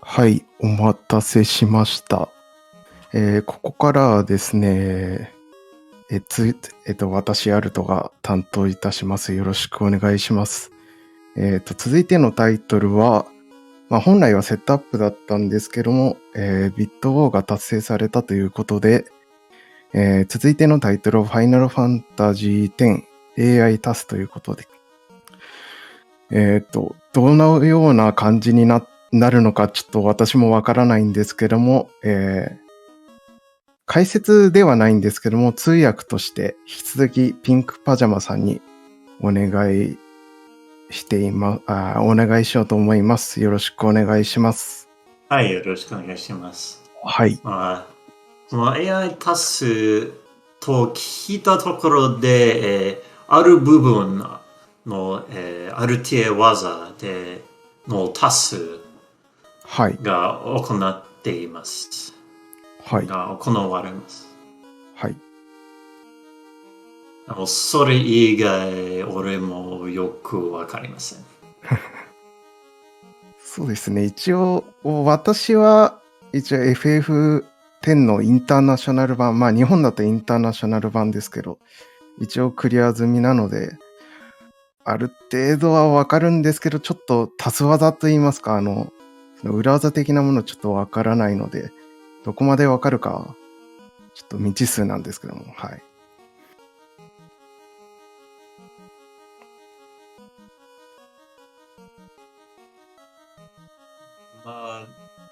はい、お待たせしました。ここからはですね、私、アルトが担当いたします。よろしくお願いします。続いてのタイトルは、本来はセットアップだったんですけども、ビットウォーが達成されたということで、続いてのタイトルはファイナルファンタジー10 AI-TAS ということで、どのような感じになるのかちょっと私もわからないんですけども、解説ではないんですけども、通訳として引き続きピンクパジャマさんにお願いしようと思います。よろしくお願いします。はい、よろしくお願いします。はい。その AI-TAS と聞いたところで、ある部分の、ある程度技での TAS が行っています。はい。が行われます。はい。それ以外、俺もよくわかりません。そうですね。私はFF10 のインターナショナル版、日本だとインターナショナル版ですけど、一応クリア済みなので、ある程度はわかるんですけど、ちょっと足す技といいますか、裏技的なものちょっとわからないので、どこまでわかるか、ちょっと未知数なんですけども、はい。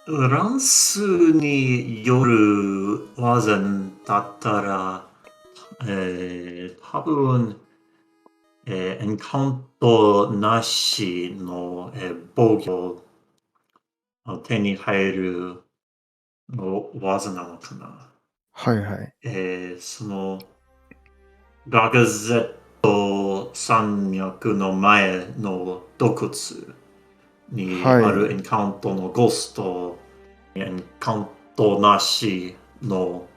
乱数による技だったら、多分、エンカウントなしの、防御を手に入るの技なのかな。はいはい。そのラガゼット山脈の前の洞窟にあるエンカウントのゴースト、エンカウントなしの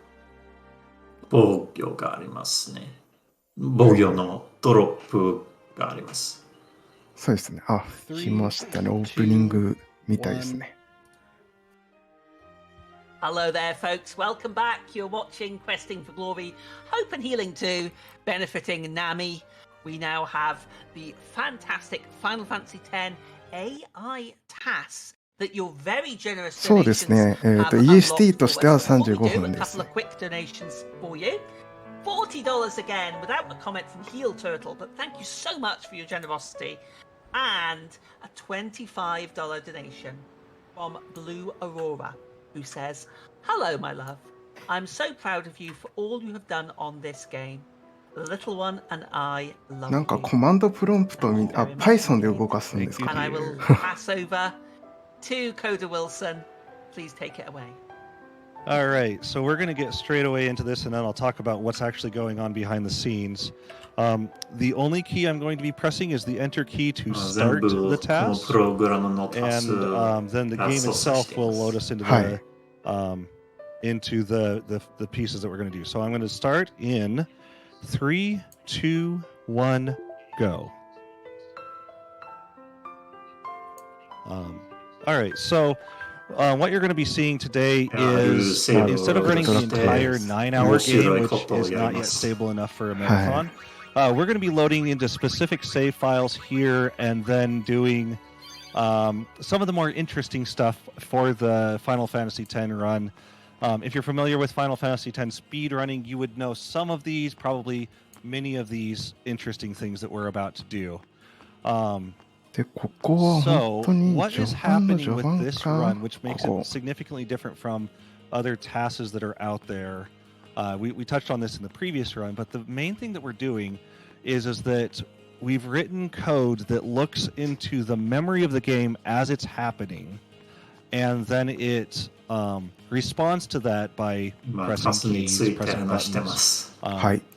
防御がありますね。防御のドロップがあります。そうですね。来ましたね。オープニングみたいですね。Hello there, folks. Welcome back. You're watching Questing for Glory, Hope and Healing 2, benefiting Nami. We now have the fantastic Final Fantasy X AI-TAS that your very generous そうですね。EST としては35分です。A couple of quick donations for you. $40 again without a comment from Heel Turtle, but thank you so much for your generosity. And a $25 donation from Blue Aurora.Who says, Hello, my love. I'm so proud of you for all you have done on this game. The little one and I love you. なんかコマンドプロンプトPython で動かすんですか And I will pass over to Coda Wilson. Please take it away. All right, so we're going to get straight away into this, and then I'll talk about what's actually going on behind the scenes. The only key I'm going to be pressing is the Enter key to start the task, and then the game itself will load us into the pieces that we're going to do. So I'm going to start in 3, 2, 1, go. All right, so.what you're going to be seeing today is instead of running the entire 9-hour game, which is not yet stable enough for a marathon, we're going to be loading into specific save files here and then doing some of the more interesting stuff for the Final Fantasy X run. If you're familiar with Final Fantasy X speed running, you would know some of these, probably many of these interesting things that we're about to do.So, what is happening with this run, which makes it significantly different from other TASs that are out there? We touched on this in the previous run, but the main thing that we're doing is that we've written code that looks into the memory of the game as it's happening, and then it responds to that by pressing keys, pressing buttons,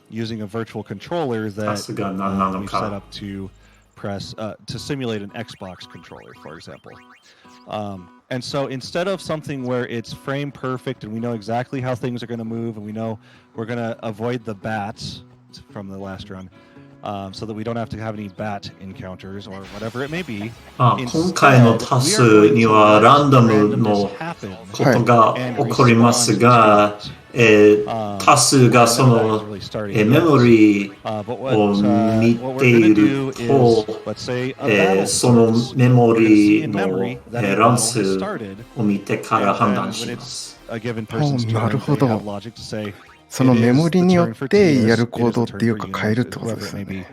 using a virtual controller that we've set up to press to simulate an Xbox controller, for example. And so instead of something where it's frame perfect and we know exactly how things are going to move and we know we're going to avoid the bats from the last run, so that we don't have to have any bat encounters or whatever it may be. 今回のタスにはランダムのことが起こりますが、タスがそのメモリを見ていると、そのメモリの乱数を見てから判断します。なるほど。そのメモリによってやる行動っていうか変えるってことですね。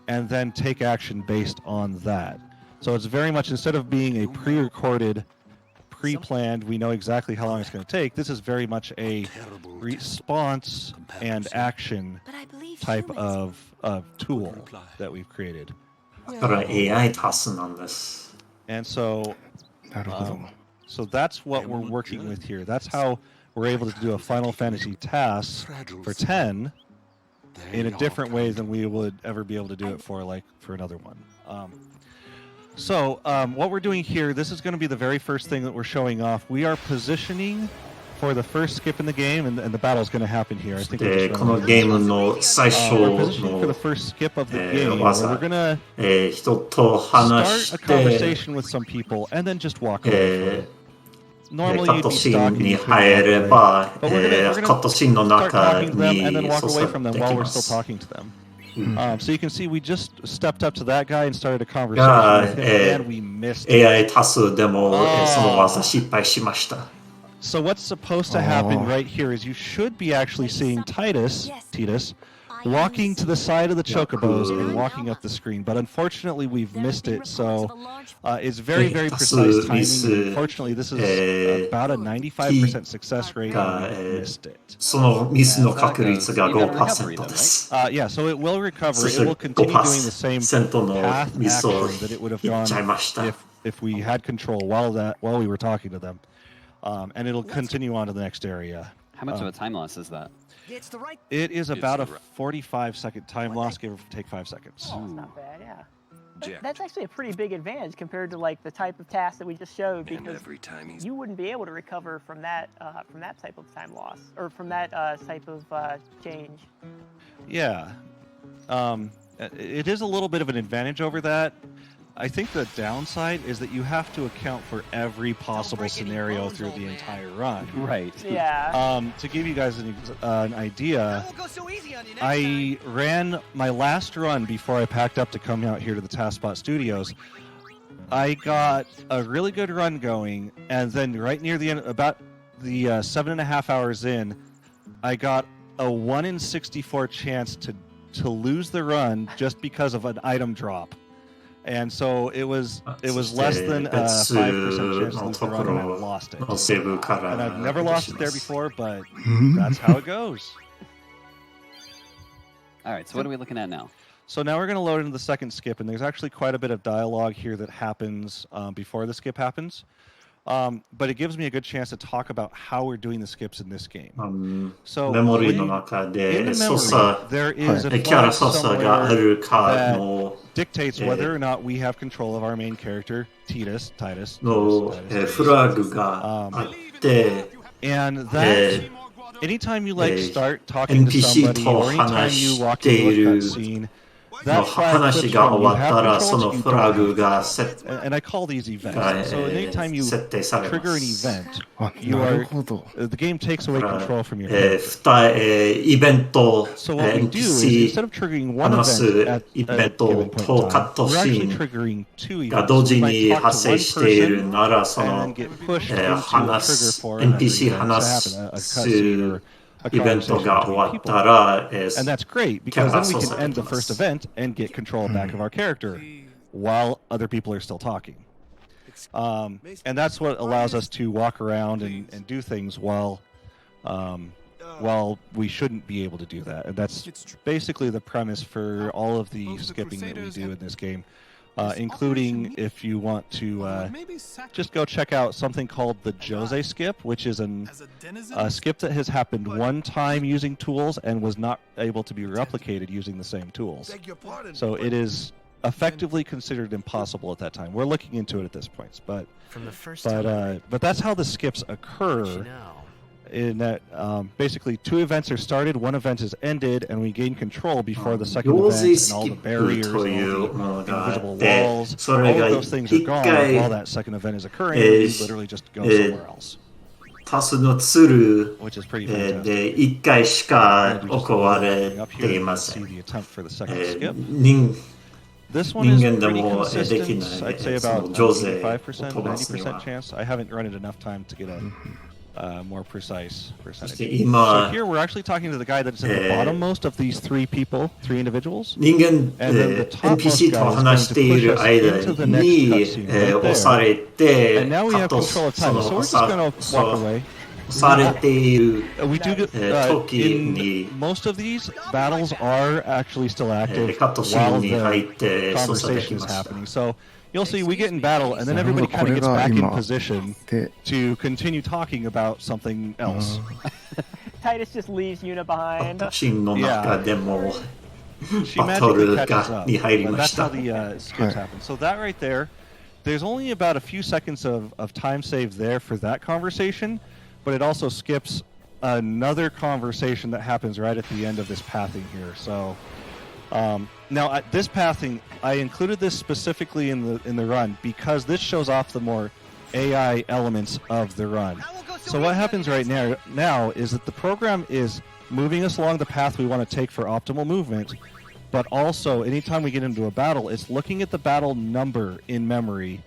And then take action based on that. So it's very much, instead of being a pre-recorded, pre-planned, we know exactly how long it's going to take, this is very much a response and action type of tool that we've created. だから AI-TAS なんです。And so, so that's what we're working with here. That's how we're able to do a Final Fantasy TAS for 10 in a different way than we would ever be able to do it for another one. So what we're doing here, this is going to be the very first thing that we're showing off. We are positioning for the first skip in the game, and the battle is going to happen here. I think we're positioning for the first skip of the game, where we're going to start a conversation with some people and then just walk away. Normally you'd be stalking between them, but we're going to start talking to them and then walk away from them while we're still talking to them. So you can see we just stepped up to that guy and started a conversation with him, and we missed it. AI-TAS でもその技失敗しました。So what's supposed to happen right here is you should be actually seeing Titus, walking to the side of the chocobos and walking up the screen, but unfortunately we've missed it, so it's very, very precise timing. Unfortunately, this is about a 95% success rate, and we missed it. そのミスの確率が 5% です。Yeah, so it will recover. It will continue doing the same path action that it would have gone if we had control while we were talking to them. And it'll continue on to the next area. How much of a time loss is that? It is about a 45-second time loss, give or take 5 seconds. Oh, that's not bad, yeah. That's actually a pretty big advantage compared to like the type of task that we just showed, because you wouldn't be able to recover from that type of time loss, or from that type of change. Yeah, it is a little bit of an advantage over that. I think the downside is that you have to account for every possible scenario through the entire run. Right. Yeah. To give you guys an idea, I ran my last run before I packed up to come out here to the TASBot Studios. I got a really good run going, and then right near the end, about the 7.5 hours in, I got a 1 in 64 chance to lose the run just because of an item drop. And so it was less than a 5% chance to lose the run, and I lost it. And I've never lost it there before, but that's how it goes. All right, so what are we looking at now? So now we're going to load into the second skip, and there's actually quite a bit of dialogue here that happens before the skip happens. But it gives me a good chance to talk about how we're doing the skips in this game. So メモリの中で操作、キャラ操作があるかの dictates whether or not we have control of our main character, Titus. のフラグがあって、and that anytime you start talking to somebody, or anytime you walk into a cutscene, の話が終わったらそのフラグが and I call these events. So anytime you trigger an event, the game takes away control from your character. イベント So what we do is, instead of triggering one event at a given point in time, we're actually triggering two が events. 同 So 時 we might に talk 発 to 生 one している person ならそ and の then get pushed into a 話 trigger す for another NPC event 話 to す happen, a cutscene or a イベント conversation が終 between わっ people. たら And that's great, because then we can end the first event and get control back of our character while other people are still talking. And that's what allows us to walk around and do things while we shouldn't be able to do that. And that's basically the premise for all of the skipping that we do in this game. Including if you want to just go check out something called the Jose skip, which is a skip that has happened one time using tools and was not able to be replicated using the same tools. So it is effectively considered impossible at that time. We're looking into it at this point, but that's how the skips occur. in that basically 2 events are started, 1 event is ended, and we gain control before the second event, and all the barriers, all the invisible walls, all of those things are gone while that second event is occurring, and we literally just go somewhere else. タスのツル Which is pretty fantastic. で1回しか行われていません。This one is 人間で pretty もでき consistent. ない I'd say そ about の上手 85%, 飛ばすに 90% は。 chance. I haven't run it enough time to get a more precise そし percentage. て今 So here we're actually talking to the guy that's at the bottommost of these 3 people, 3 individuals. 人間 And then the topmost NPC と guy is 話してい going る to push us 間 into the に next cutscene right 押さ there. れて And now we カ have ット control of そ time, の so we're 押 just さ going to walk away. されている We do get, 時 in に most of these, battles are actually still active カットシー while ンに入っ the て操作でき conversation is ました。 happening. So you'll see we get in battle, and then everybody kind of gets back in position to continue talking about something else. Titus just leaves Yuna カッ behind. トシーンの中でも She バト magically ル catches が up. に入り But ま that's した。 how the skips happen. So that right there, there's only about a few seconds of time saved there for that conversation, but it also skips another conversation that happens right at the end of this pathing here. So now at this pathing, I included this specifically in the run because this shows off the more AI elements of the run. So what happens right now is that the program is moving us along the path we want to take for optimal movement, but also anytime we get into a battle, it's looking at the battle number in memory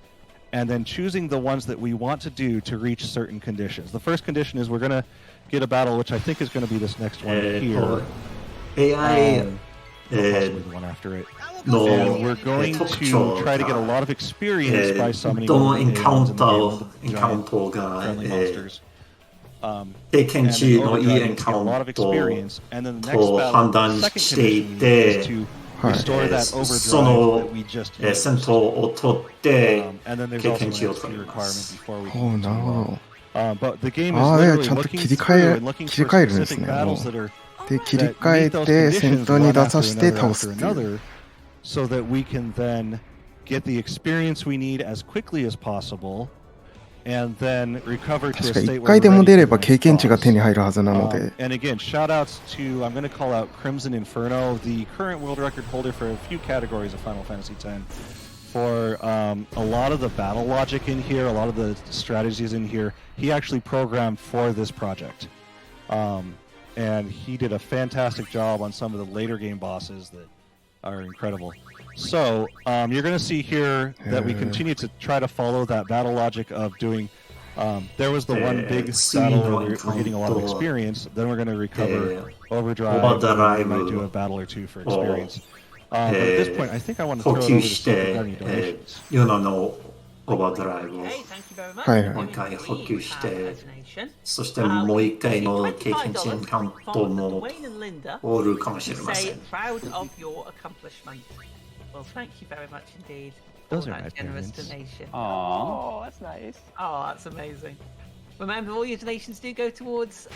and then choosing the ones that we want to do to reach certain conditions. The first condition is we're going to get a battle, which I think is going to be this next one here. AI Possibly the one after it. の And we're going 特 to 徴 try to get a が lot of experience by summoning どの one エ of ン the カウ aliens ン in タ the ー game, エン the カウン giant トが friendly monsters. 経験 And 値 in のいい overdrive エン to get カ a ウ lot ン of ト experience, and then the next と battle, 判 the 断 second してい condition て is to restore that そ overdrive の that we just 戦 used. 闘を取って And then there's 経 also 験 an 値を XP 取りま requirement す。 before we おお、 can なるほ continue ど。 on. But the game is ああ、で literally ちゃんと looking 切り through 替え and looking 切り for 替えるんです specific ね。 battles も that are うで、切り that 替え meet those て戦 conditions 闘に one 出 after させて another 倒す after っていう。 another, so that we can then get the experience we need as quickly as possible, and then recover to 確 a か state 1 where 回 we're でも ready 出れ for ば the 経 next 験値が手 boss. に入るはずなので。 And again, shout outs to, I'm going to call out Crimson Inferno, the current world record holder for a few categories of Final Fantasy X, for a lot of the battle logic in here, a lot of the strategies in here, he actually programmed for this project. And he did a fantastic job on some of the later game bosses that are incredible. So you're going to see here that we continue to try to follow that battle logic of doing. There was the one big battle where we're getting a lot of experience. Then we're going to recover overdrive. We might do a battle or two for experience. But at this point, I think I want to 補 throw it 給 over to し Steve て regarding donations. ユナのオーバードライブを Okay, thank you very much. はいはい。もう一回補給して Donation. そしてもう一回の経験値エン$25カウント from も Dwayne and Linda おるかもし to れませ say ん。 proud of your accomplishment. Well, thank you very much indeed for Those are my that generous parents. donation. Aww. Oh, that's nice. Oh, that's amazing. Remember, all your donations do go towards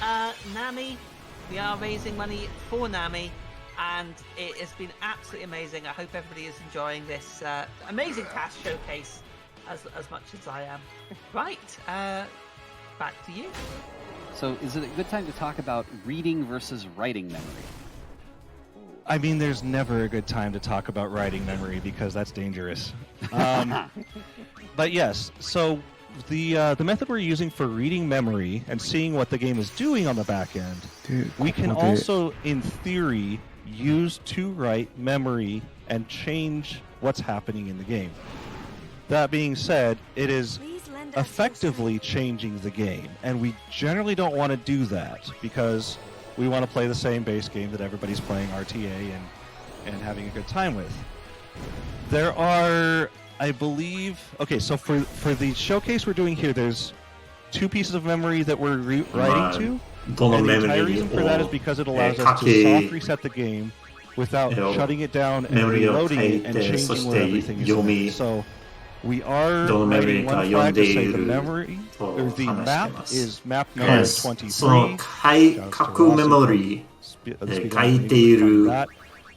Nami. We are raising money for Nami, and it has been absolutely amazing. I hope everybody is enjoying this amazing TAS showcase as much as I am. Right, back to you. So is it a good time to talk about reading versus writing memory? I mean, there's never a good time to talk about writing memory because that's dangerous. But yes, so the method we're using for reading memory and seeing what the game is doing on the back end, で、 we こ can こで also, in theory, use to write memory and change what's happening in the game. That being said, it is effectively changing the game, and we generally don't want to do that because we want to play the same base game that everybody's playing RTA and having a good time with. There are, I believe, okay, so for the showcase we're doing here, there's 2 pieces of memory that we're writing to. どの And メ the モ entire リ reason for that is を because it allows us 書 to き soft reset the game without shutting it down and メモリを reloading 書い it and てそ changing し where て everything is 読 in. み So we are どのメモ writing リか one 読ん flag で to い say the る memory と or the 話して map ます。 is map え number ーその 23. 書くメモリ書いている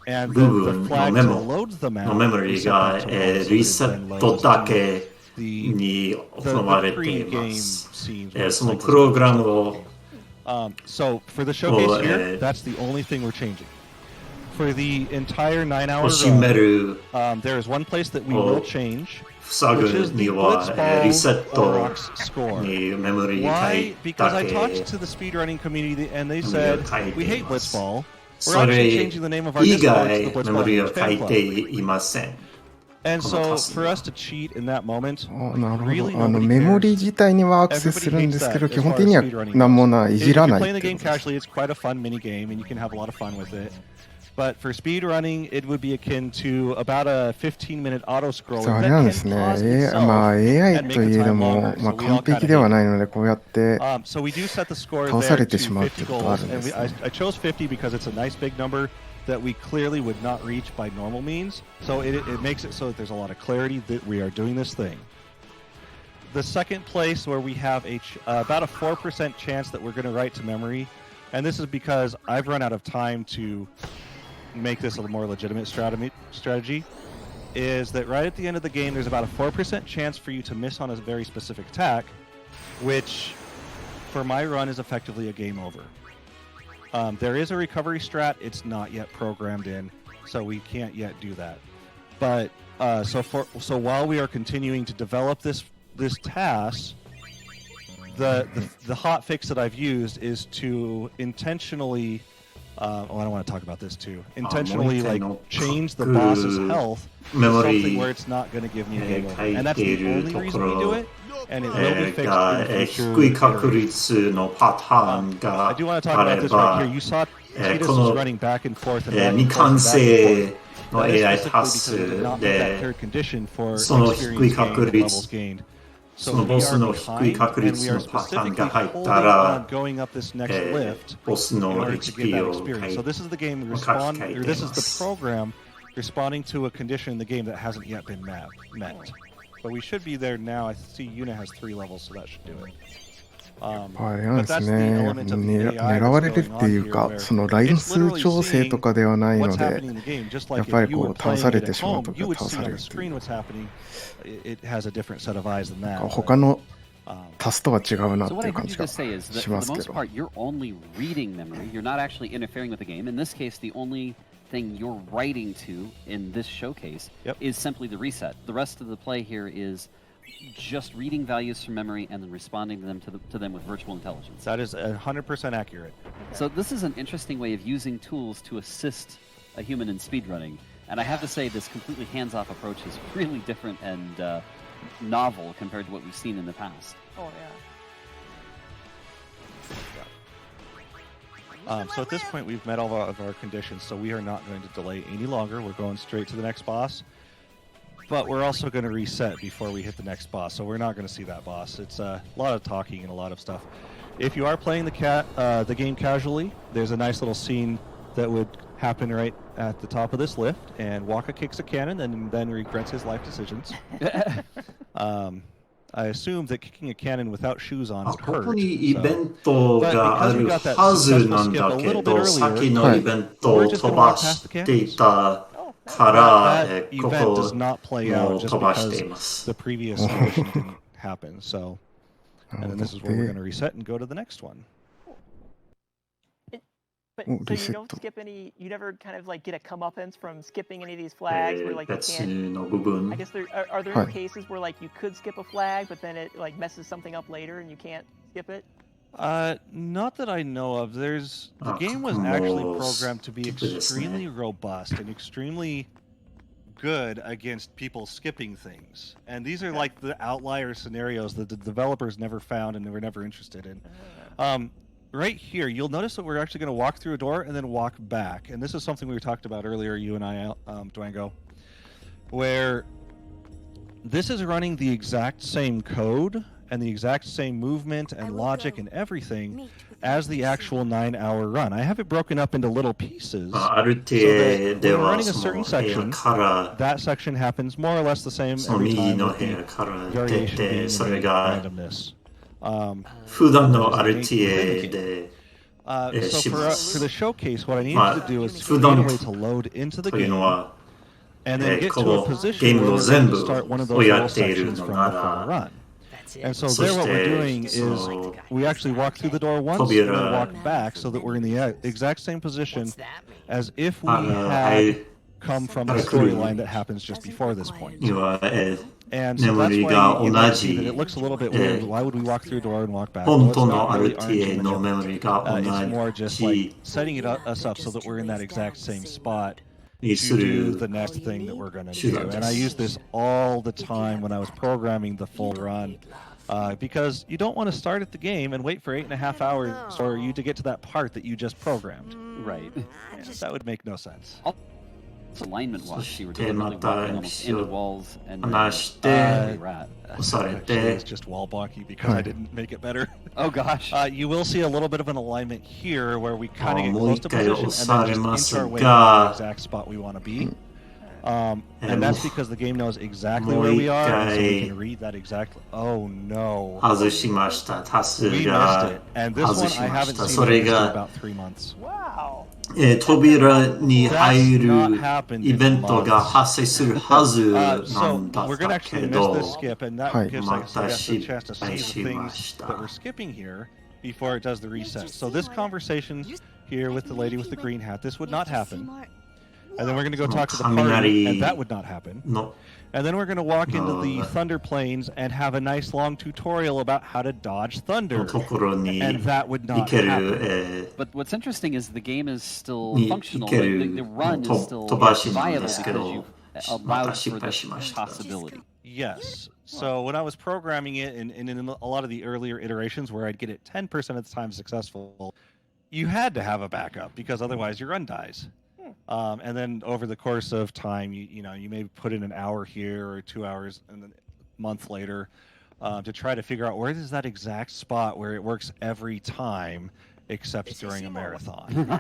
And 部 the 分の flag メ to モ load the の map メモリ is が set to リ load, セ so it ッ then ト loads だ to け the に the 行われてい pre-game ます。 scenes. そのプログラムを So for the showcase here, that's the only thing we're changing. For the entire 9-hour run, there is one place that we will change, which is the Blitzball Rocks score. Why? Because I talked to the speedrunning community and they said, we hate Blitzball. We're actually changing the name of our Discord to the Blitzball Fan Club. And so for us to cheat in that moment, なるほ really ど。 nobody メモ cares. リ自体にはアクセスす Everybody るん hates ですけ that ど、 as 基本 far 的 as には speedrunning 何も goes. ない、い If じら you're ないっ playing て the いう game ことです。 casually, it's quite a fun mini game, and you can have a lot of fun with it. But for speedrunning, it would be akin to about a 15-minute auto そ scroller う、あれ that なん can ですね。pause まあ itself AI and と make い the えど time も、 longer. まあ So we all 完璧 kind で of は hate ない it. ので、こうやって So we do set the score 倒さ there れて to しまうってい 50 うことあ goals, るんで and すね。I chose 50 because it's a nice big number that we clearly would not reach by normal means. So it makes it so that there's a lot of clarity that we are doing this thing. The second place where we have about a 4% chance that we're going to write to memory, and this is because I've run out of time to make this a more legitimate strategy, is that right at the end of the game, there's about a 4% chance for you to miss on a very specific attack, which for my run is effectively a game over. There is a recovery strat. It's not yet programmed in, so we can't yet do that. But so while we are continuing to develop this TAS, the hot fix that I've used is to intentionally, I don't want to talk about this too. Intentionally, like change the boss's health to something where it's not going to give me a game over, and that's the only reason we do it. And it will be fixed in the future. 低い確率のパターン I が do want to talk あ about れ this ば right here. You saw こ Titus の was running back and forth and back and 未 forth 完 and back and 成 forth. の That is AI specifically タ because ス we did not meet that で third condition for その低い experience gained 確 and 率 levels gained. そ So の we ボス are の低い behind, 確 and 率 we are のパターン specifically が入っ holding たら on going up this next lift ボス in の order to get HP that を experience. So this is the game 書き換え or て this い is ま the す。 program responding to a condition in the game that hasn't yet been met. But we should be there now. I see Yuna has 3 levels, so that should do it. あれなん But です that's the ね。 element of the 狙 AI わ that's れる going ってい on う here か、 where そのライン it's 数 literally 調整と seeing かではないの what's で、 happening in the game. Just やっ like ぱ if り you こ were う倒 playing され it て at しまう home, と you か would 倒 see され on る the っていう screen what's happening. It has a different set of eyes than that. 他の But, タスとは違うなっ So て what い I う感 heard じ you が just say is that し for ま the すけ most ど。 part, you're only reading memory. You're not actually interfering with the game. In this case, the only thing you're writing to in this showcase is simply the reset. The rest of the play here is just reading values from memory and then responding to them with virtual intelligence. that is 100% accurate. So this is an interesting way of using tools to assist a human in speedrunning. And I have to say, this completely hands-off approach is really different and novel compared to what we've seen in the past. Oh yeah. So at this point, we've met all of our conditions, so we are not going to delay any longer. We're going straight to the next boss. But we're also going to reset before we hit the next boss, so we're not going to see that boss. It's a lot of talking and a lot of stuff. If you are playing the game casually, there's a nice little scene that would happen right at the top of this lift, and Waka kicks a cannon and then regrets his life decisions. I assume that kicking a cannon without shoes on あ is こ hurt. こにイベントがあるはずなんだけど、先のイベントを飛ばしていたから、 that こ event こ does not play も out う just 飛ばしてい because ます。 the previous condition didn't happen. So, and then this is where we're going to reset and go to the next one. But Oh, so you reset. don't skip any. You never kind of like get a comeuppance from skipping any of these flags where like you 別 can't. の部分 I guess there are there any cases where like you could skip a flag, but then it like messes something up later and you can't skip it. Not that I know of. The Ah, game was como actually programmed to be tipo de extremely robust and extremely good against people skipping things. And these are like the outlier scenarios that the developers never found and were never interested in. Right here, you'll notice that we're actually going to walk through a door and then walk back. And this is something we talked about earlier, you and I, Dwango, where this is running the exact same code and the exact same movement and logic and everything as the actual 9-hour run. I have it broken up into little pieces. ある So 程 that 度 when we're は running a その certain 部屋 section, から that section happens more or less the same その every 右 time の with 部屋 the から出 variation て being そ in れ the が randomness. 普段の which is the nature RTA within the game. で So し for ます the showcase, what I need ま you to do あ is 普 create 段 a way to load into the という game のは and then get こ to a のゲー position ム where の we're 全 going to 部 start one of を those や little っている sections の from な the full ら run. And so there what we're doing is we actually walk through the door once and then walk back so that we're in the exact same position as if we had come from the storyline that happens just before this point. And so that's why you might see that it looks a little bit weird. Why would we walk through a door and walk back? Well, it's not really it's more just like setting us up so that we're in that exact same spot to do the next thing that we're going to do. And I use this all the time when I was programming the full run. Because you don't want to start at the game and wait for 8.5 hours for you to get to that part that you just programmed. Right. Yeah, that would make no sense. Alignment wise, you were deliberately walking almost into walls and Actually, it's just wall bonky because I didn't make it better. Oh gosh. You will see a little bit of an alignment here where we kind of get close to position and then just inch our way to the exact spot we want to be. And that's because the game knows exactly where we are, and so we can read that exactly. Oh no. We missed it. And this one I haven't seen in about 3 months. Wow. 扉に入るイベントが発生するはずなんだったけど、また失敗しました。Before it does the reset. So this conversation here with the lady with the green hat, this would not happen. And then we're going to go talk to the party, and that would not happen. No. And then we're going to walk into the Thunder Plains and have a nice long tutorial about how to dodge thunder. And that would not happen. But what's interesting is the game is still functional. The run is still viable because you've allowed for this possibility. Yes. So when I was programming it, and in a lot of the earlier iterations where I'd get it 10% of the time successful, you had to have a backup because otherwise your run dies. And then over the course of time, you may put in an hour here or 2 hours and then a month later to try to figure out where is that exact spot where it works every time except during a marathon.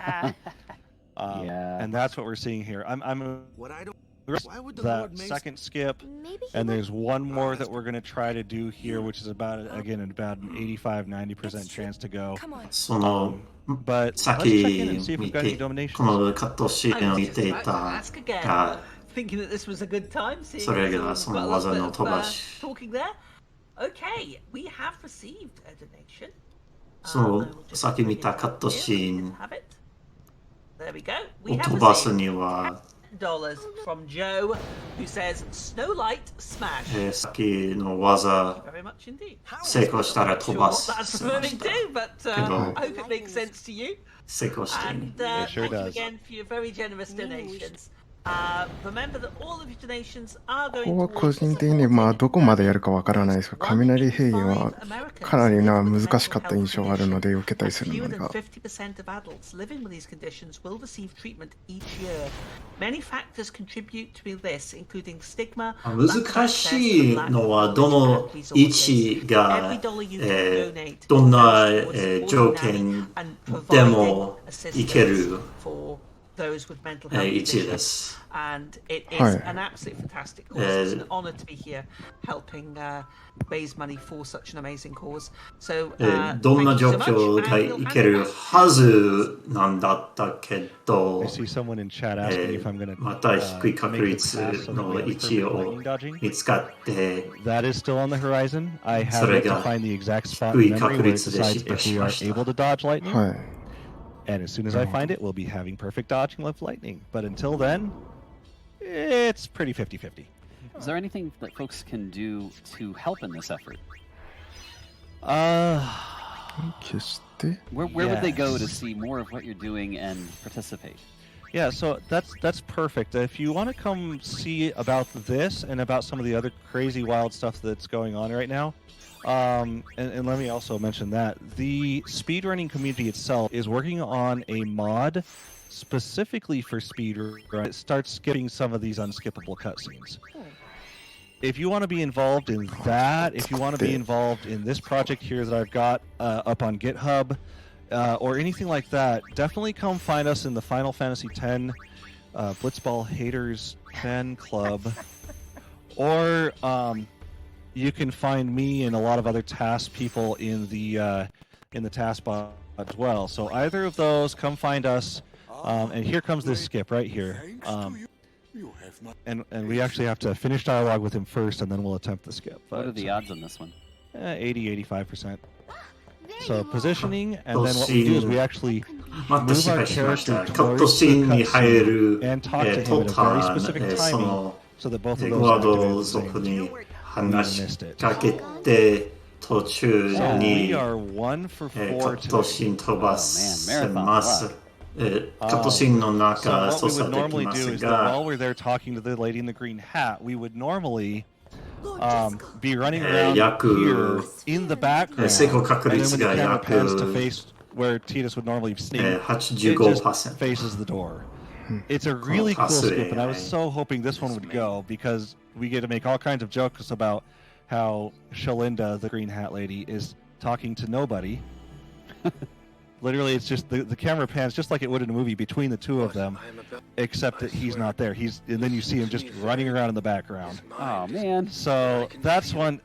And that's what we're seeing here. That second skip, and there's one more that we're going to try to do here, which is about an 85-90% chance to go. But let's check in and see if we've got any dominations. Thinking that this was a good time, seeing talking there. Okay, we have received a donation. そのさっき見たカットシーン There we go. を飛ばすには $10 from Joe, who says Snow Light smash. さっきの技 Very much indeed. 成功したら飛ばす That's affirming too, but I hope it makes sense to you. 成功して And It sure thank you does. again for your very generous donations. Remember that all of your donations are こ going こは towards 個人的にどこまでやるかわからないですが、雷平原はかなり難しかった印象があるので、受けたりする Fewer の than が。50% of adults living with these conditions will receive treatment each year. Many factors contribute to this, including stigma. 難しいのはどの位置がどんな条件でもいける those with mental health conditions. And it is an absolutely fantastic cause. It's an honor to be here helping raise money for such an amazing cause. So, どんな状況がいけるはずなんだったけど、 I see someone in chat asking if I'm going to また低い確率の位置を見つかって、 That is still on the horizon. I have yet to find the exact spot in memory where it decides if we are able to dodge lightning. はい。 And as soon as I find it, we'll be having perfect dodging of lightning. But until then, it's pretty 50-50. Is there anything that folks can do to help in this effort? 消して。 Where would they go to see more of what you're doing and participate? Yeah, so that's perfect. If you want to come see about this and about some of the other crazy wild stuff that's going on right now, and let me also mention that the speedrunning community itself is working on a mod specifically for speedrun. It starts skipping some of these unskippable cutscenes. If you want to be involved in that, if you want to be involved in this project here that I've got up on GitHub, or anything like that, definitely come find us in the Final Fantasy X Blitzball Haters Fan Club, or you can find me and a lot of other TAS people in the TASBot as well. So either of those, come find us. And here comes this skip right here. And we actually have to finish dialogue with him first, and then we'll attempt the skip. What are the odds on this one? 80-85%. So positioning, and then what we do is we actually move our character towards the cutscene and talk to him at a very specific timing so that both of those activate at the same time. 話しかけて途中にカットシーン飛ばせます。カットシーンの中操作できますが、 while we're there talking to the lady in the green hat, we would normally be running around here in the background, and then when the camera pans to face where Titus would normally sneak, it just faces the door. It's a really cool scoop, and I was so hoping this one would go because we get to make all kinds of jokes about how Shalinda, the green hat lady, is talking to nobody. Literally, it's just the camera pans just like it would in a movie between the two of them, except that he's not there. And then you see him just running around in the background. Oh man! So that's one.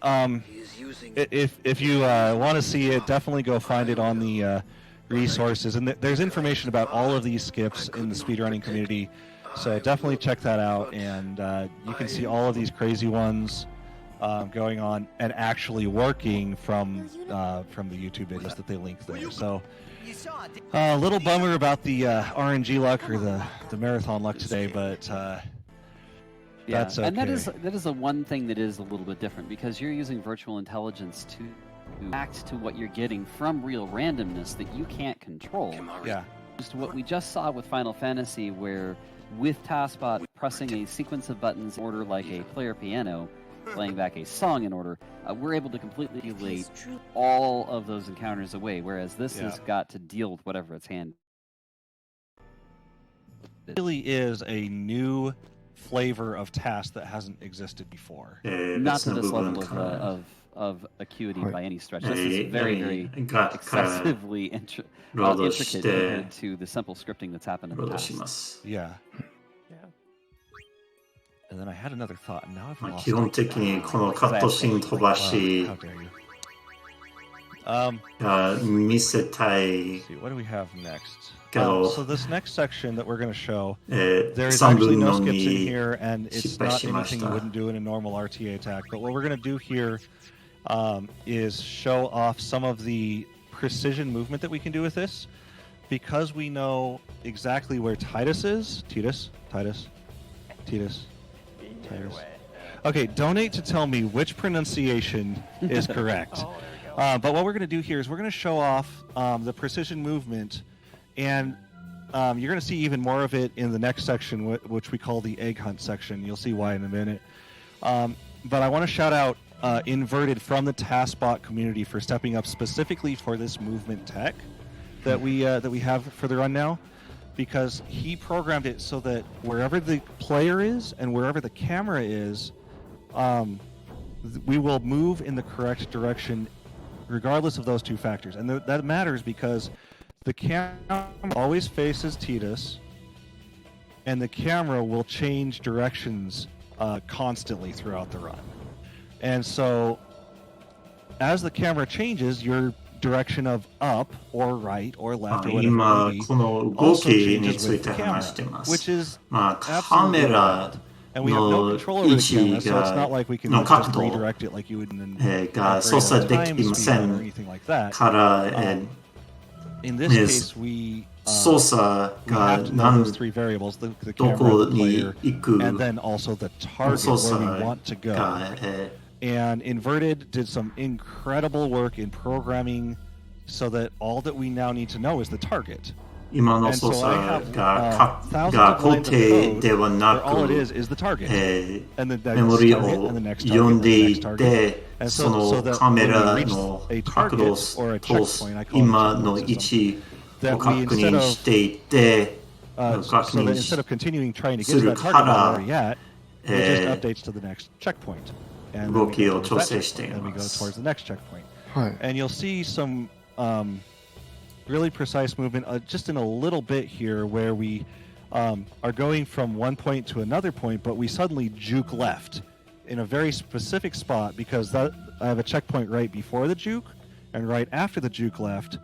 If you want to see it, definitely go find it on the resources. And there's information about all of these skips in the speedrunning community. So definitely check that out, and you can see all of these crazy ones going on and actually working from the YouTube videos that they link there. So. A little bummer about the RNG luck or the marathon luck today, but that's okay. And that is the one thing that is a little bit different because you're using virtual intelligence to react to what you're getting from real randomness that you can't control. Yeah. Just what we just saw with Final Fantasy, where with TASBot pressing a sequence of buttons in order like a player piano, playing back a song in order, we're able to completely delete all of those encounters away, whereas this has got to deal with whatever it's hand. It really is a new flavor of TAS that hasn't existed before. Not to this level of acuity by any stretch. This is very, very excessively intricate compared to the simple scripting that's happened in the past. Yeah. And then I had another thought, and now I've lost it. 基本的にこのカットシーン飛ばし見せたい。 What do we have next? けど So this next section that we're going to show, there is actually no skips in here, and it's not anything you wouldn't do in a normal RTA attack. But what we're going to do here is show off some of the precision movement that we can do with this, because we know exactly where Titus is. Titus. Okay, donate to tell me which pronunciation is correct. But what we're going to do here is we're going to show off the precision movement, and you're going to see even more of it in the next section, which we call the egg hunt section. You'll see why in a minute. But I want to shout out Inverted from the TASBot community for stepping up specifically for this movement tech that we have for the run now. Because he programmed it so that wherever the player is and wherever the camera is, we will move in the correct direction regardless of those two factors. And that matters because the camera always faces Titus, and the camera will change directions constantly throughout the run. And so as the camera changes, your direction of up or right or left or whatever 今 it may be この動きについて話してます。 which is カメラ and we have no control over the camera, so it's not like we can just 角度 redirect it like you would in an が操作できませ or ん anything like that. から、 In this case, we 操作 we が have to know those three variables: the ど camera, こ the に player, 行く and then also the target 操 where 作 we want to go. が、 And Inverted did some incredible work in programming so that all that we now need to know is the target. 今の And 操 so I 作 have が thousands が of 固 lines of 定 code ではな where all it く is the target. And the メモリ next target, を and the next 読 target, ん and で the い next っ target. て And そ so の that カメ when we ラ reach の a 角度 target or a と checkpoint, I call it a 今の checkpoint 位 system, 置を that 確 we 認 instead していて so 確 that 認 instead of continuing trying to get す to る that か target we're ら already at, it just updates to the next checkpoint. And then 動 we き go を towards 調 that 整して checkpoint, い and we ま go す。 towards the next checkpoint. はい And you'll see some really precise movement just in a little bit here where we are going from one point to another point, but we suddenly juke left in a very specific spot because I have a checkpoint right before the juke and right after the juke left,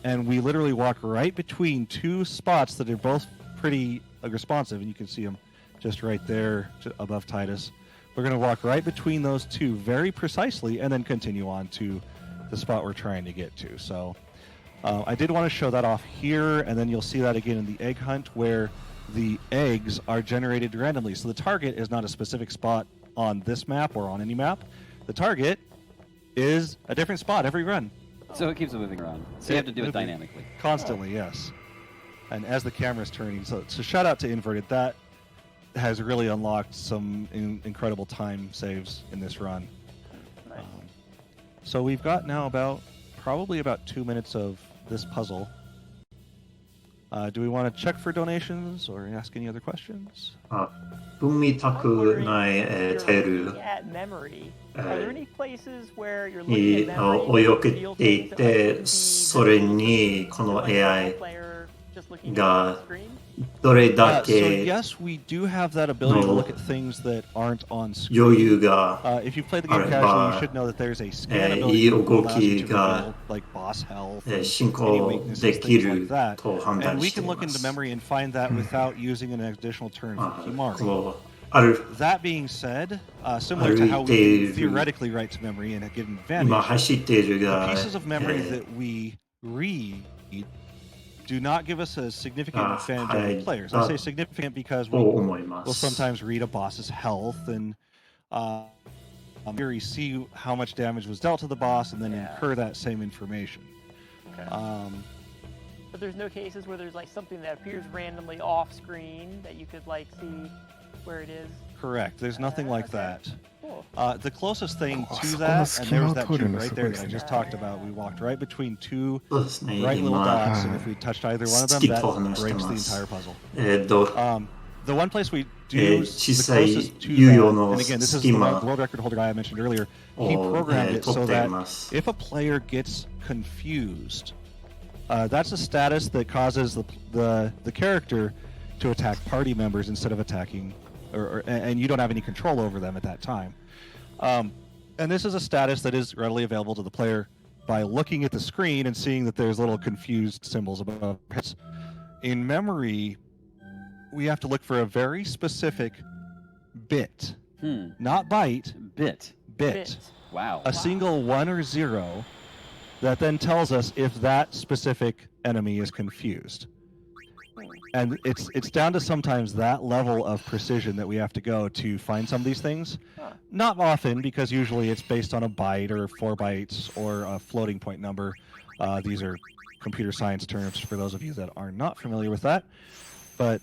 and we literally walk right between two spots that are both pretty responsive, and you can see them just right there above Titus. We're going to walk right between those two very precisely and then continue on to the spot we're trying to get to. So I did want to show that off here, and then you'll see that again in the egg hunt where the eggs are generated randomly. So the target is not a specific spot on this map or on any map. The target is a different spot every run. So it keeps it moving around. So you have to do it dynamically. Constantly, yes. And as the camera's turning. So shout out to Inverted. That has really unlocked some incredible time saves in this run. Nice. So we've got now probably about 2 minutes of this puzzle. Do we want to check for donations or ask any other questions? 文見たくないテル memory. Are there any places where you're に looking at memory 泳げていて、それにこの AI がどれだ So け yes, we do have that ability to look at things that aren't on screen. 余裕が If you play the game casually, you should know that there's a scan い ability い that 動 allows き you to が reveal, like boss health, and 進 any 行 weaknesses, でき things る like that. と判 And 断 we して can い look ま into す。 memory and find that without using an additional turn for こ Kimari. のある That being said, similar to how we can theoretically write to memory and get an 今 advantage, 走っている the が pieces of memory that we read do not give us a significant advantage over the players. I say significant because と we 思いま will す。 sometimes read a boss's health and we see how much damage was dealt to the boss and then incur that same information. Okay. But there's no cases where there's like something that appears randomly off screen that you could like see where it is. Correct. There's nothing like okay. that. Cool. The closest thing Oh, to so that, that's and there was that Kyoto tube in right the there that I subway. just talked about. We walked right between two そうですね、 bright little 今 dots, and if we touched either one of them, 好きと話 that して breaks ま the す。 entire puzzle. ど The one place we do the 小さい closest to 猶予 that, の and again, this is 隙 the 間 world record holder guy I mentioned earlier. He を programmed it 取 so ってい that ます。 if a player gets confused, that's a status that causes the character to attack party members instead of attacking, and you don't have any control over them at that time. And this is a status that is readily available to the player by looking at the screen and seeing that there's little confused symbols above. In memory, we have to look for a very specific bit, not byte, bit. Wow. A single 1 or 0 that then tells us if that specific enemy is confused. And it's down to sometimes that level of precision that we have to go to find some of these things. Not often, because usually it's based on a byte or 4 bytes or a floating point number. These are computer science terms for those of you that are not familiar with that. But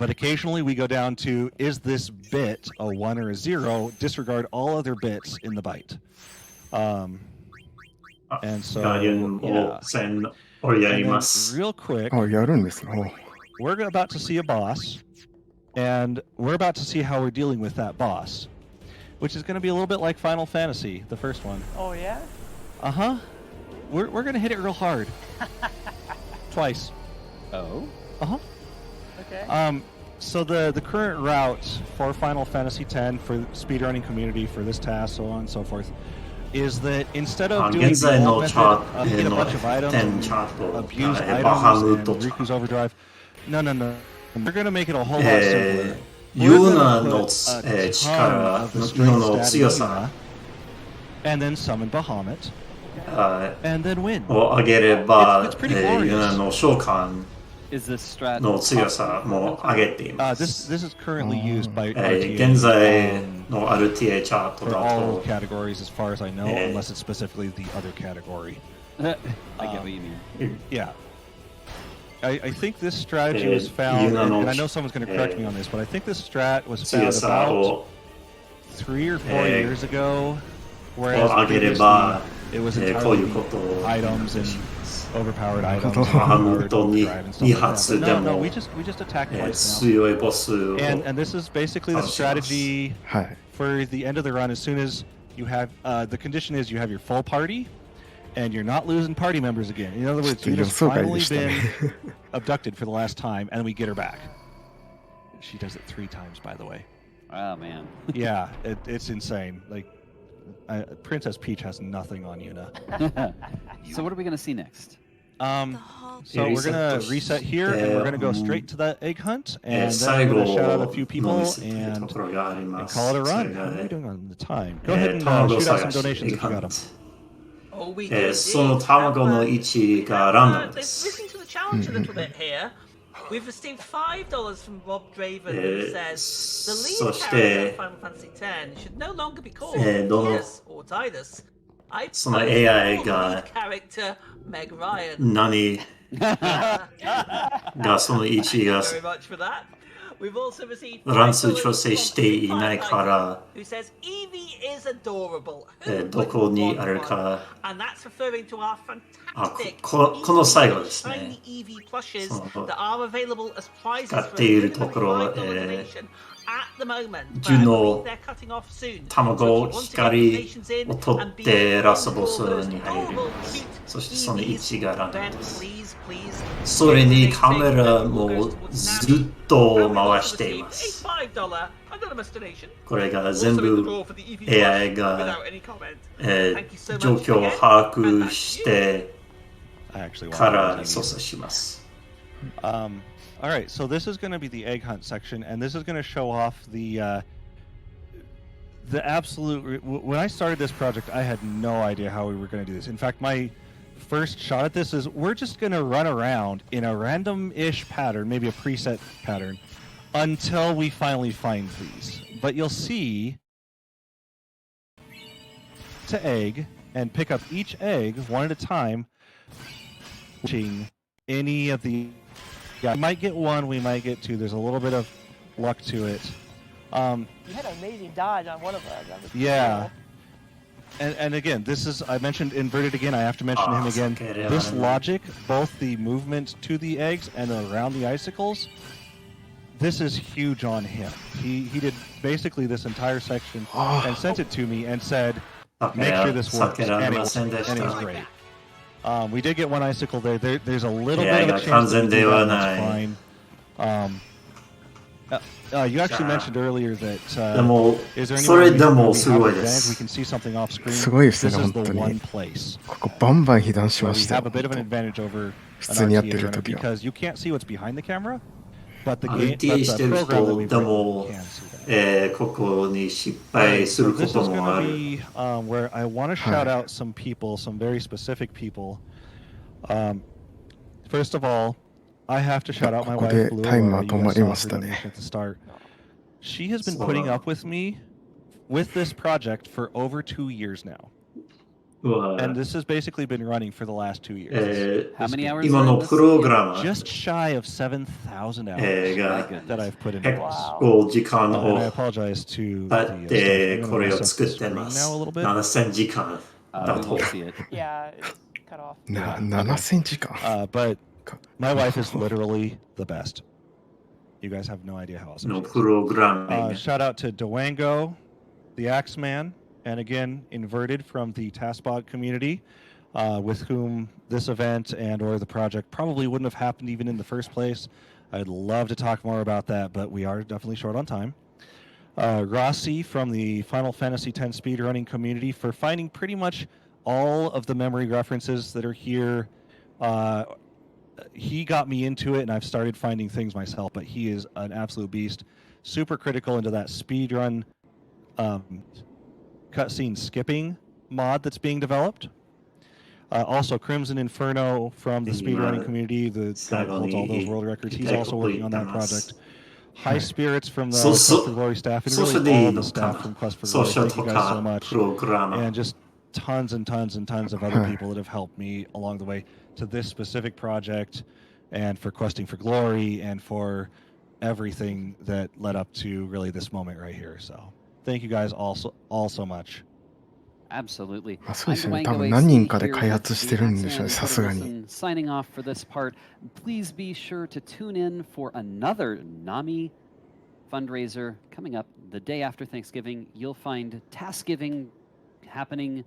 occasionally we go down to, is this bit a 1 or a 0? Disregard all other bits in the byte. And so, がいうのをやりま and す。 then real quick, あ、やるんですね。 we're about to see a boss, and we're about to see how we're dealing with that boss, which is going to be a little bit like Final Fantasy, the first one. Oh yeah? Uh-huh. We're going to hit it real hard. Twice. Oh? Okay. So the current route for Final Fantasy X, for the speedrunning community, for this task, so on and so forth, is that instead of doing 現在 the の old チャ method of get a の bunch of items 10 and チャート abuse バハ items ム and とチャー Riku's Overdrive, no. We're going to make it a whole lot え simpler. ユ We're ーナ gonna の put a ton 力 of the straight の強 statさ and then summon Bahamut, あ and then win. を上げれば It's pretty ユ glorious. ーナの召喚 Is this strat の強さも上げていま This す。 is currently used by 現 RTA 在の RTA チャート for だ all と categories, as far as I know, Eh. unless it's specifically the other category. I get what you mean. Yeah. I think this strategy Eh, was found, yun ang- and I know someone's going to correct me on this, but I think this strat was 強 found さ about を 3 or 4 Eh. years ago, whereas 上げれ previously ば it was こうい entirely うことを items and overpowered items, Bahamut overpoweredに overdrive and stuff like that. 発 But で no, も we just attack twice now. 強いボスを And this is basically the 倒します。 strategy はい。 for the end of the run. As soon as you have the condition is you have your full party and you're not losing party members again. In other words, you've just 予想外 finally でしたね。 been abducted for the last time and we get her back. She does it 3 times, by the way. Oh, man. Yeah, it's insane. Like Princess Peach has nothing on Yuna. So what are we going to see next? So we're gonna reset here, and we're gonna go straight to that egg hunt, and then we're gonna shout out a few people and call it a run. How are we doing on the time? Go ahead and shoot out some donations if you got them. Oh, we do. その卵の位置がランダムで Let's す。 listen to the challenge a little bit here. We've received $5 from Rob Draven, who says the lead character of Final Fantasy X should no longer be called Titus or Titus. I その prefer AI the が lead character Meg Ryan. 何がその位置が Very much for that. We've also received 乱数調整していないから who says Eevee is adorable. どこにあるか And that's referring to our あ fantastic この最後ですね shiny Eevee plushes that are available as prizes 使っ for ているところ $5 donation at the moment. 樹 But I の believe they're cutting off soon. 卵 So if you want to get 光 donations in を取っ and be て one ラスボ of ス those に入り adorable, ます cute そしてその位置がランダ then ムです please, please それにカメラもずっと回しています $5 anonymous donation. これが Also 全 in the 部 draw for the Eevee AI plush が without any comment. Thank you so much 状況を again. 把握して I actually か want ら to 操作します All right, so this is going to be the egg hunt section, and this is going to show off the absolute. When I started this project, I had no idea how we were going to do this. In fact, my first shot at this is we're just going to run around in a random-ish pattern, maybe a preset pattern, until we finally find these. But you'll see to egg and pick up each egg one at a time, watching any of the. Yeah, we might get one, we might get two. There's a little bit of luck to it. You had an amazing dodge on one of them. That was Yeah. cool. And again, this is, I mentioned inverted again, I have to mention him again. This logic, both the movement to the eggs and around the icicles, this is huge on him. He did basically this entire section and sent it to me and said, make sure this works. And it was great. We did get one icicle there. There's a little bit of a chance that we do that, and that's fine. You actually mentioned earlier that is there any way we have advantage? We can see something off screen. すごいですね、 This is 本 the 当に。 one place ここバンバン被弾し where ま we したよ。 have a bit of an advantage over 普 an 通にやって RTA る runner 時は。 because you can't see what's behind the camera, but the RTA game, but して the る program that 人 we've でも written can see that. ここに失敗す So るこ this is と going もあ to る be where I want to shout out some people, some very specific people. First of all, I have to shout out my ここ wife, で Blue タイマ Aurora. ー You 止ま guys り saw ま her したね。 donation at the start. She has been putting up with me with this project for over 2 years now. うわ And this has basically been running for the last 2 years. How many hours? 今のプログラマー Just shy of 7,000 hours が that I've put into 結 this. 構時間 And I を apologize to 経 the っ staff. て I'm こ gonna れを mess up 作 the って screen ま now す a little bit. 7000時間 We だと won't see it. Yeah, it's cut off. 7000時間。 But my wife is literally the best. You guys have no idea how awesome の she is. プログラミング Shout out to Dwango, the Axeman, and again, Inverted from the TASBot community, with whom this event and or the project probably wouldn't have happened even in the first place. I'd love to talk more about that, but we are definitely short on time. Rossi from the Final Fantasy X speedrunning community for finding pretty much all of the memory references that are here. He got me into it, and I've started finding things myself, but he is an absolute beast. Super critical into that speedrun cutscene skipping mod that's being developed. Also, Crimson Inferno from the speedrunning community, the guy who holds all those world records. He's also working on that project. High Spirits from the Quest for Glory staff, and really all the staff from Quest for Glory. Thank you guys so much. And just tons and tons and tons of other people that have helped me along the way to this specific project and for Questing for Glory and for everything that led up to really this moment right here. So thank you guys all so much. Absolutely. まあそうですよね。 I'm 多 Dwango 分 AC 何人かで here 開 with 発して the るんでしょうね、 Axeman さすがに。 Wilson signing off for this part. Please be sure to tune in for another NAMI fundraiser coming up the day after Thanksgiving. You'll find TASgiving happening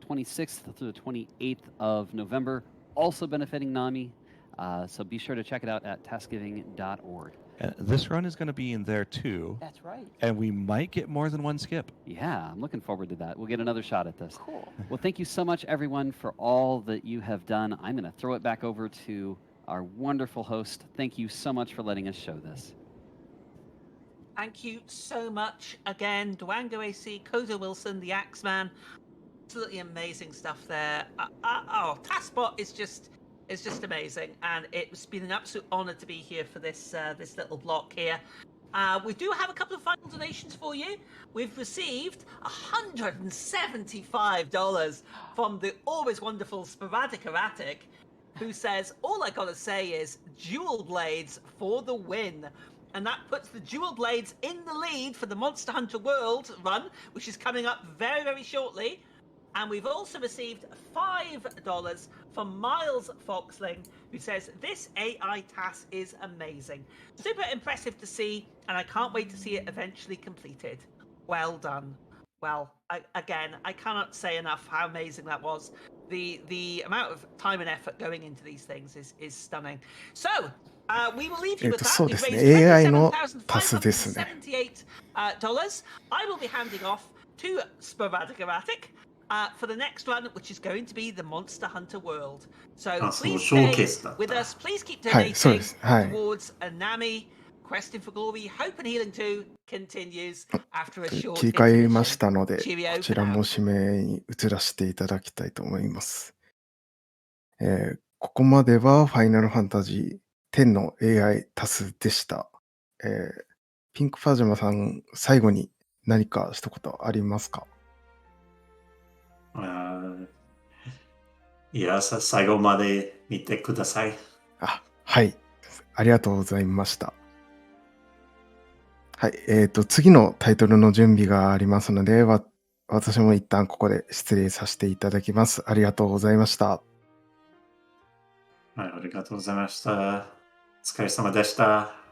26th through the 28th of November, also benefiting NAMI. So be sure to check it out at tasgiving.org. This run is going to be in there too. That's right. And we might get more than one skip. Yeah, I'm looking forward to that. We'll get another shot at this. Cool. Well, thank you so much, everyone, for all that you have done. I'm going to throw it back over to our wonderful host. Thank you so much for letting us show this. Thank you so much again, Dwango AC, Koza Wilson, the Axeman. Absolutely amazing stuff there. TASBot is just amazing, and it's been an absolute honor to be here for this this little block here. We do have a couple of final donations for you. We've received $175 from the always wonderful Sporadic Erratic, who says, all I gotta say is Dual Blades for the win. And that puts the Dual Blades in the lead for the Monster Hunter World run, which is coming up very, very shortly. And we've also received $5 from Miles Foxling, who says, this AI-TAS is amazing. Super impressive to see, and I can't wait to see it eventually completed. Well done. Well, I cannot say enough how amazing that was. The amount of time and effort going into these things is stunning. So, we will leave you with that. そうですね。 We've raised AI のタスですね。$27,578. I will be handing off to Sporadic Erratic for the next run, which is going to be the Monster Hunter World. So please stay with us. Please keep donating towards Anami. Questing for Glory, Hope and Healing 2 continues after a short 切り替えましたので、 Cheerio こちらも指名に移らせていただきたいと思います。ここまではファイナルファンタジー10の AI-TAS でした。ピンクパジャマさん、最後に何か一言ありますか？いや、最後まで見てください。はい。ありがとうございました。はい。次のタイトルの準備がありますので、私も一旦ここで失礼させていただきます。ありがとうございました。はい、ありがとうございました。お疲れ様でした。